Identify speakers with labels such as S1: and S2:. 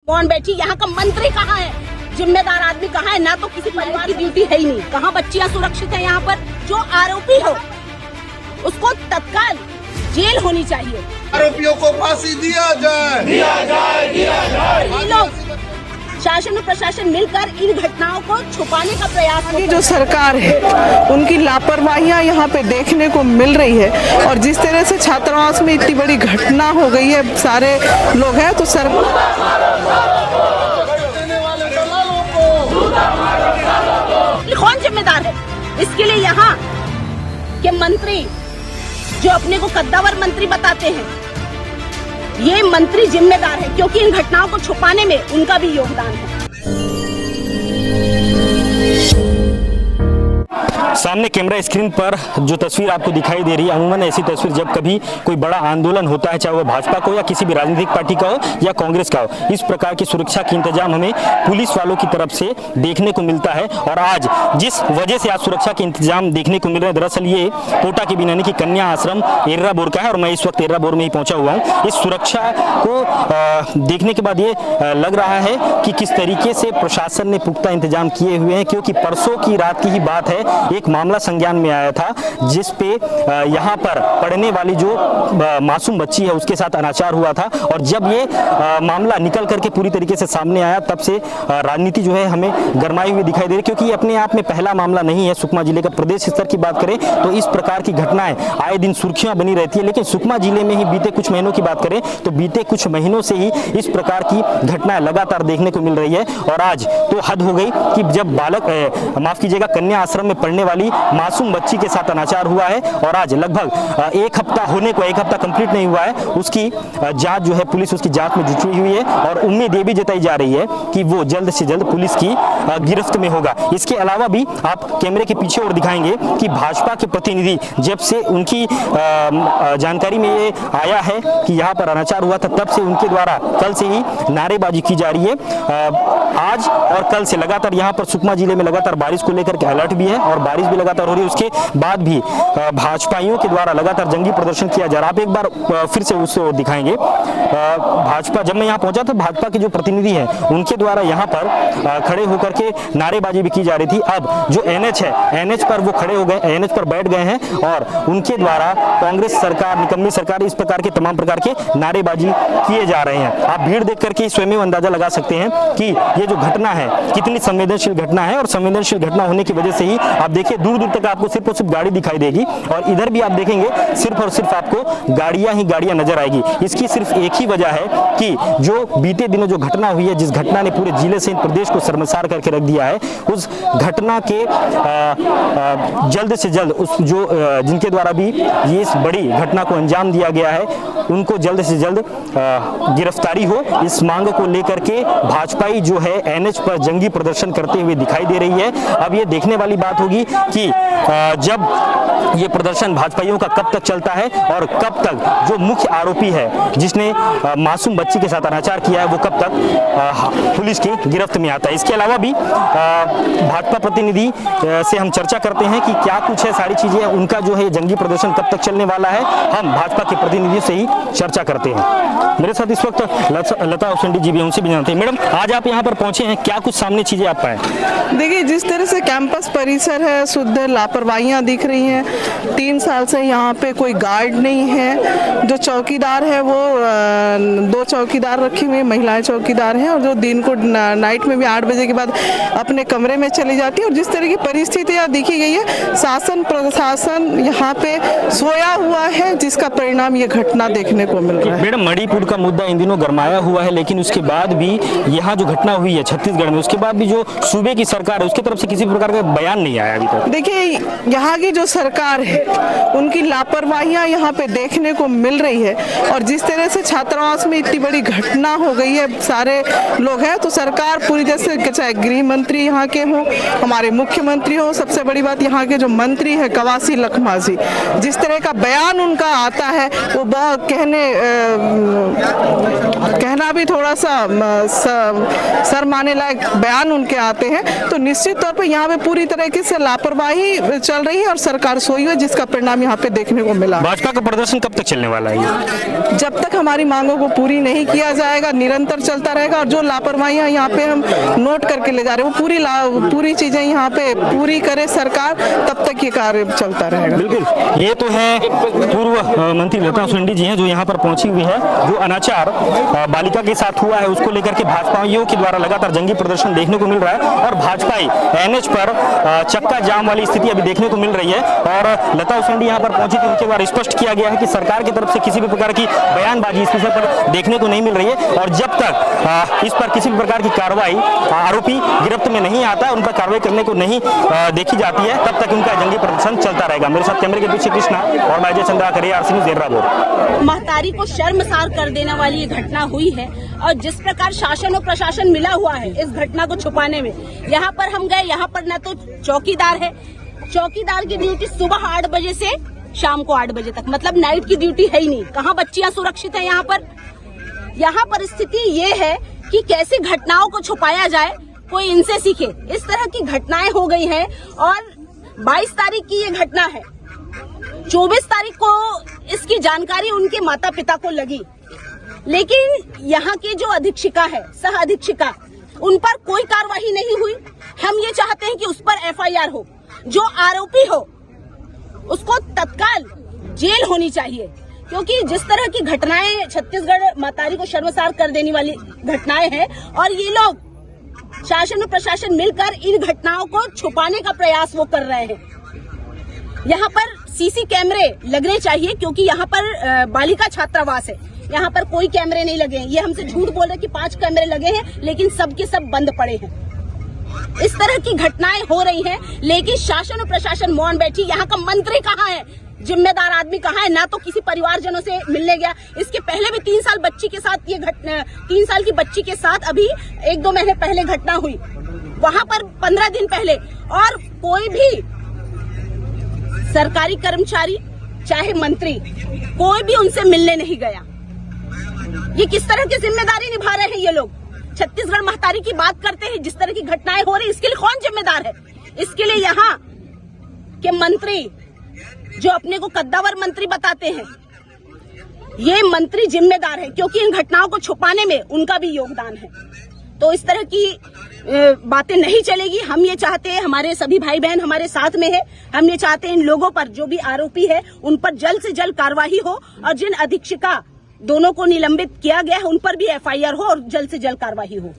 S1: कौन बैठी? यहाँ का मंत्री कहाँ है? जिम्मेदार आदमी कहाँ है? ना तो किसी परिवार की ड्यूटी है ही नहीं। कहाँ बच्चियाँ सुरक्षित है? यहाँ पर जो आरोपी हो उसको तत्काल जेल होनी चाहिए।
S2: आरोपियों को फांसी दिया जाए, दिया जाए, दिया जाए।
S1: ये लोग शासन और प्रशासन मिलकर इन घटनाओं को छुपाने का प्रयास।
S3: जो सरकार है उनकी लापरवाहियां यहाँ पे देखने को मिल रही है और जिस तरह से छात्रावास में इतनी बड़ी घटना हो गई है, सारे लोग हैं तो
S1: कौन जिम्मेदार है इसके लिए? यहाँ के मंत्री जो अपने को कद्दावर मंत्री बताते हैं, ये मंत्री जिम्मेदार है क्योंकि इन घटनाओं को छुपाने में उनका भी योगदान है।
S4: सामने कैमरा स्क्रीन पर जो तस्वीर आपको दिखाई दे रही है, अमूमन ऐसी तस्वीर जब कभी कोई बड़ा आंदोलन होता है, चाहे वो भाजपा का हो या किसी भी राजनीतिक पार्टी का हो या कांग्रेस का हो, इस प्रकार की सुरक्षा की इंतजाम हमें पुलिस वालों की तरफ से देखने को मिलता है। और आज जिस वजह से आज सुरक्षा के इंतजाम देखने को मिल रहे हैं, दरअसल ये कोटा के बिनानी की कन्या आश्रम एर्राबोर का है और मैं इस वक्त एर्राबोर में ही पहुंचा हुआ हूँ। इस सुरक्षा को देखने के बाद ये लग रहा है कि किस तरीके से प्रशासन ने पुख्ता इंतजाम किए हुए हैं, क्योंकि परसों की रात की ही बात है, एक मामला संज्ञान में आया था जिस पे यहाँ पर पढ़ने वाली जो मासूम बच्ची है उसके साथ अनाचार हुआ था। और जब ये मामला निकल करके पूरी तरीके से सामने आया, तब से राजनीति जो है हमें गरमाई हुई दिखाई दे रही, क्योंकि ये अपने आप में पहला मामला नहीं है। सुकमा जिले का प्रदेश स्तर की बात करें तो इस प्रकार की घटनाएं आए दिन सुर्खियां बनी रहती है, लेकिन सुकमा जिले में ही बीते कुछ महीनों की बात करें तो बीते कुछ महीनों से ही इस प्रकार की घटनाएं लगातार देखने को मिल रही है। और आज तो हद हो गई कि जब माफ कीजिएगा कन्या आश्रम में पढ़ने वाली मासूम बच्ची के साथ अनाचार हुआ है और आज लगभग एक हफ्ता कंप्लीट नहीं हुआ है, उसकी जांच जो है पुलिस उसकी जांच में जुटी हुई है और उम्मीद ये भी जताई जा रही है कि वो जल्द से जल्द पुलिस की गिरफ्त में होगा। इसके अलावा भी आप कैमरे के पीछे और दिखाएंगे कि भाजपा के प्रतिनिधि जब से उनकी जानकारी में ये आया है कि यहाँ पर अनाचार हुआ था, तब से उनके द्वारा कल से ही नारेबाजी की जा रही है। आज और कल से लगातार यहाँ पर सुकमा जिले में लगातार बारिश को लेकर के अलर्ट भी है और बारिश भी लगातार हो रही है। उसके बाद भी भाजपाइयों के द्वारा लगातार जंगी प्रदर्शन किया जा रहा है। आप एक बार फिर से उसको दिखाएंगे। भाजपा, जब मैं यहाँ पहुंचा था, भाजपा के जो प्रतिनिधि हैं उनके द्वारा यहाँ पर खड़े होकर के नारेबाजी भी की जा रही थी। अब जो एनएच है, एनएच पर वो खड़े हो गए, एनएच पर बैठ गए हैं और उनके द्वारा कांग्रेस सरकार, निकम्मी सरकार, इस प्रकार के तमाम प्रकार के नारेबाजी किए जा रहे हैं। आप भीड़ देख करके स्वयं अंदाजा लगा सकते हैं कि ये जो घटना है कितनी संवेदनशील घटना है और संवेदनशील घटना होने की वजह से ही आप देखिए दूर दूर तक आपको सिर्फ और सिर्फ गाड़ी दिखाई देगी और इधर भी आप देखेंगे सिर्फ और सिर्फ आपको गाड़ियां ही गाड़ियां नजर आएगी। इसकी सिर्फ एक ही वजह है कि जो बीते दिनों जो घटना हुई है, जिस घटना ने पूरे जिले से प्रदेश को शर्मसार करके रख दिया है, उस घटना के जल्द से जल्द उस जो जिनके द्वारा भी ये इस बड़ी घटना को अंजाम दिया गया है, उनको जल्द से जल्द गिरफ्तारी हो, इस मांग को लेकर के भाजपाई जो है एनएच पर जंगी प्रदर्शन करते हुए दिखाई दे रही है। अब ये देखने वाली बात होगी कि जब ये प्रदर्शन भाजपाइयों का कब तक चलता है और कब तक जो मुख्य आरोपी है जिसने मासूम बच्ची के साथ अनाचार किया है वो कब तक पुलिस की गिरफ्त में आता है। इसके अलावा भी भाजपा प्रतिनिधि से हम चर्चा करते हैं कि क्या कुछ है सारी चीजें, उनका जो है जंगी प्रदर्शन कब तक चलने वाला है, हम भाजपा के प्रतिनिधियों से ही चर्चा करते हैं। मेरे साथ इस वक्त लता उसेंडी जी भी, उनसे भी जानते हैं। मैडम, आज आप यहाँ पर पहुंचे हैं, क्या कुछ सामने चीजें आप पाए?
S3: देखिए, जिस तरह से कैंपस परिसर है, शुद्ध लापरवाहियां दिख रही हैं। 3 साल से यहाँ पे कोई गार्ड नहीं है। जो चौकीदार है वो 2 चौकीदार रखी हुई महिलाएं चौकीदार हैं और जो दिन को नाइट में भी 8 बजे के बाद अपने कमरे में चली जाती है। और जिस तरह की परिस्थितियाँ दिखी गई है, शासन प्रशासन यहाँ पे सोया हुआ है, जिसका परिणाम ये घटना देखने को मिल रहा है।
S4: मैडम, मणिपुर का मुद्दा इन दिनों गरमाया हुआ है, लेकिन उसके बाद भी यहाँ जो घटना हुई है छत्तीसगढ़ में, उसके बाद भी जो सूबे की सरकार है उसकी तरफ से किसी प्रकार का बयान नहीं आया अभी तक।
S3: देखिए, यहाँ की जो सरकार है उनकी लापरवाहियां यहाँ पे देखने को मिल रही है और जिस तरह से छात्रावास में इतनी बड़ी घटना हो गई है, सारे लोग हैं तो सरकार पूरी, जैसे चाहे गृह मंत्री यहाँ के हों, हमारे मुख्यमंत्री हो, सबसे बड़ी बात यहाँ के जो मंत्री है कवासी लखमा जी, जिस तरह का बयान उनका आता है वो बहुत कहना भी थोड़ा सा शर्माने लायक बयान उनके आते हैं। तो निश्चित तौर पर यहाँ पे पूरी तरीके से लापरवाही चल रही है और सरकार सोई है, जिसका परिणाम यहाँ पे देखने को मिला।
S4: भाजपा का प्रदर्शन कब तक चलने वाला है ये?
S3: जब तक हमारी मांगों को पूरी नहीं किया जाएगा निरंतर चलता रहेगा। और जो लापरवाहियां यहाँ पे हम नोट करके ले जा रहे हैं वो पूरी चीजें यहाँ पे पूरी करे सरकार, तब तक ये कार्य चलता रहेगा।
S4: बिल्कुल, ये तो है पूर्व मंत्री लता उसेंडी जी हैं जो यहाँ पर पहुंची हुई है। जो अनाचार बालिका के साथ हुआ है उसको लेकर के भाजपाइयों के द्वारा लगातार जंगी प्रदर्शन देखने को मिल रहा है और भाजपाई एनएच पर चक्का जाम वाली स्थिति अभी देखने को मिल रही है। और लता उसेंडी यहाँ पर पहुंची थी, उनके द्वारा स्पष्ट किया गया है कि सरकार की तरफ से किसी भी प्रकार की बयानबाजी इस विषय पर देखने को नहीं मिल रही है और जब तक इस पर किसी भी प्रकार की कार्रवाई आरोपी गिरफ्त में नहीं आता है, उन पर कार्रवाई करने को नहीं देखी जाती है, तब तक उनका जंगी प्रदर्शन चलता रहेगा। मेरे साथ कैमरे के पीछे कृष्णा और मैं अजय चंद्रा करे आरसीबी ज़ेर्राबोर।
S1: महतारी को शर्मसार कर देने वाली ये घटना हुई है और जिस प्रकार शासन और प्रशासन मिला हुआ है इस घटना को छुपाने में, यहाँ पर हम गए, यहाँ पर न तो चौकीदार है, चौकीदार की ड्यूटी सुबह 8 बजे से शाम को 8 बजे तक, मतलब नाइट की ड्यूटी है ही नहीं। कहाँ बच्चियां सुरक्षित है यहाँ पर? यहाँ पर स्थिति ये है कि कैसे घटनाओं को छुपाया जाए, कोई इनसे सीखे। इस तरह की घटनाएं हो गई हैं और 22 तारीख की ये घटना है, 24 तारीख को इसकी जानकारी उनके माता पिता को लगी, लेकिन यहाँ की जो अधीक्षिका है, सह अधीक्षिका, उन पर कोई कार्रवाई नहीं हुई। हम ये चाहते हैं कि उस पर एफआईआर हो, जो आरोपी हो उसको तत्काल जेल होनी चाहिए, क्योंकि जिस तरह की घटनाएं छत्तीसगढ़ महतारी को शर्मसार कर देने वाली घटनाएं हैं और ये लोग शासन और प्रशासन मिलकर इन घटनाओं को छुपाने का प्रयास वो कर रहे हैं। यहाँ पर सीसी कैमरे लगने चाहिए, क्योंकि यहाँ पर बालिका छात्रावास है, यहाँ पर कोई कैमरे नहीं लगे हैं। ये हमसे झूठ बोल रहे कि 5 कैमरे लगे हैं, लेकिन सब के सब बंद पड़े हैं। इस तरह की घटनाएं हो रही हैं, लेकिन शासन और प्रशासन मौन बैठी। यहाँ का मंत्री कहाँ है? जिम्मेदार आदमी कहाँ है? ना तो किसी परिवारजनों से मिलने गया। इसके पहले भी 3 साल बच्ची के साथ ये घटना, 3 साल की बच्ची के साथ अभी 1-2 महीने पहले घटना हुई, वहां पर 15 दिन पहले, और कोई भी सरकारी कर्मचारी चाहे मंत्री कोई भी उनसे मिलने नहीं गया। ये किस तरह की जिम्मेदारी निभा रहे हैं ये लोग? छत्तीसगढ़ महतारी की बात करते हैं, जिस तरह की घटनाएं हो रही, इसके लिए कौन जिम्मेदार है? इसके लिए यहाँ के मंत्री जो अपने को कद्दावर मंत्री बताते हैं, ये मंत्री जिम्मेदार है, क्योंकि इन घटनाओं को छुपाने में उनका भी योगदान है। तो इस तरह की बातें नहीं चलेगी। हम ये चाहते हैं, हमारे सभी भाई बहन हमारे साथ में है, हम ये चाहते हैं इन लोगों पर, जो भी आरोपी है, उन पर जल्द से जल्द कार्रवाई हो और जिन अधीक्षिका दोनों को निलंबित किया गया है उन पर भी एफआईआर हो और जल्द से जल्द कार्रवाई हो।